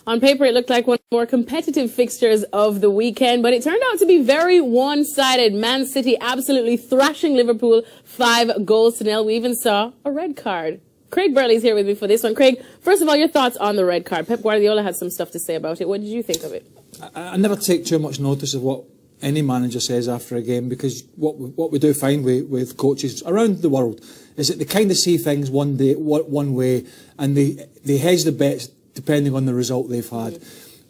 On paper, it looked like one of the more competitive fixtures of the weekend, but it turned out to be very one-sided. Man City absolutely thrashing Liverpool 5-0. We even saw a red card. Craig Burley's here with me for this one. Craig, first of all, your thoughts on the red card. Pep Guardiola had some stuff to say about it. What did you think of it? I never take too much notice of what any manager says after a game, because what we do find with coaches around the world is that they kind of see things one way, and they hedge the bets depending on the result they've had.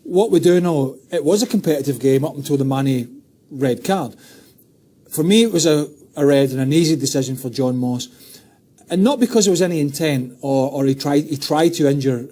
What we do know, it was a competitive game up until the Mane red card. For me, it was a red and an easy decision for John Moss, and not because there was any intent or he tried to injure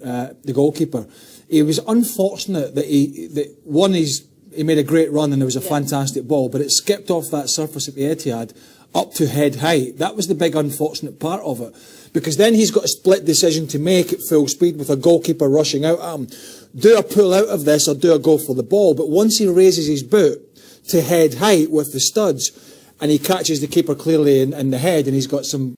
the goalkeeper. It was unfortunate that he made a great run and there was a fantastic ball, but it skipped off that surface at the Etihad up to head height. That was the big unfortunate part of it, because then he's got a split decision to make at full speed with a goalkeeper rushing out at him. Do a pull out of this or do a go for the ball? But once he raises his boot to head height with the studs and he catches the keeper clearly in the head, and he's got some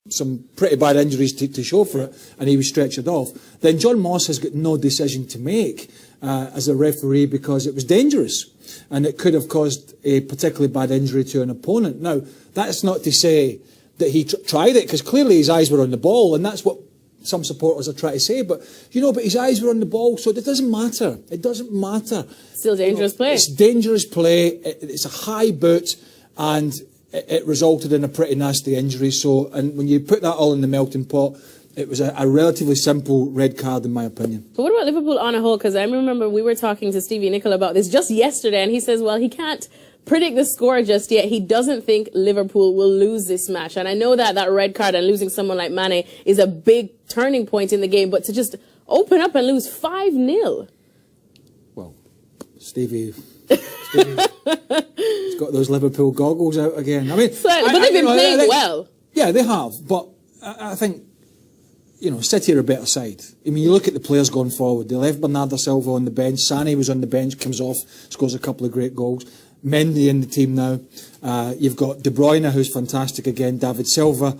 pretty bad injuries to show for it, and he was stretchered off, then John Moss has got no decision to make as a referee, because it was dangerous and it could have caused a particularly bad injury to an opponent. Now, that's not to say that he tried it, because clearly his eyes were on the ball, and that's what some supporters are trying to say. But, but his eyes were on the ball, so it doesn't matter. It doesn't matter. Still dangerous play. It's dangerous play. It's a high boot, and it resulted in a pretty nasty injury. So, and when you put that all in the melting pot, it was a relatively simple red card, in my opinion. But what about Liverpool on a whole? Because I remember we were talking to Stevie Nicol about this just yesterday, and he says, well, he can't predict the score just yet. He doesn't think Liverpool will lose this match. And I know that red card and losing someone like Mane is a big turning point in the game, but to just open up and lose 5-0. Well, Stevie's got those Liverpool goggles out again. I mean, but they've been playing well. Yeah, they have. But I think, City are a better side. I mean, you look at the players going forward. They left Bernardo Silva on the bench. Sané was on the bench, comes off, scores a couple of great goals. Mendy in the team now. You've got De Bruyne, who's fantastic again. David Silva.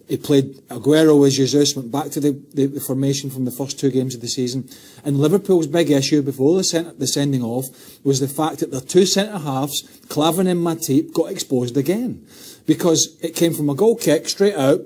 He played Aguero as Jesus, went back to the formation from the first 2 games of the season. And Liverpool's big issue before the sending off was the fact that their 2 centre-halves, Klavan and Matip, got exposed again. Because it came from a goal kick straight out.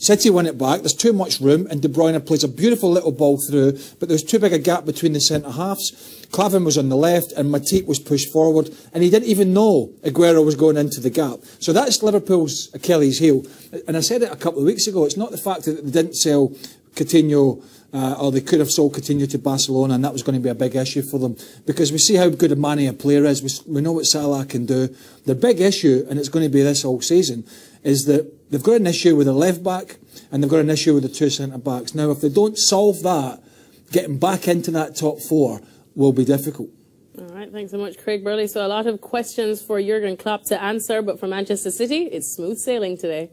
City won it back, there's too much room, and De Bruyne plays a beautiful little ball through, but there's too big a gap between the centre-halves. Klavan was on the left, and Matip was pushed forward, and he didn't even know Aguero was going into the gap. So that's Liverpool's Achilles heel. And I said it a couple of weeks ago, it's not the fact that they didn't sell Coutinho, or they could have sold Coutinho to Barcelona, and that was going to be a big issue for them, because we see how good a Mane a player is. We know what Salah can do. The big issue, and it's going to be this whole season, is that they've got an issue with a left back and they've got an issue with the 2 centre backs. Now, if they don't solve that, getting back into that top 4 will be difficult. All right, thanks so much, Craig Burley. So a lot of questions for Jurgen Klopp to answer, but for Manchester City, it's smooth sailing today.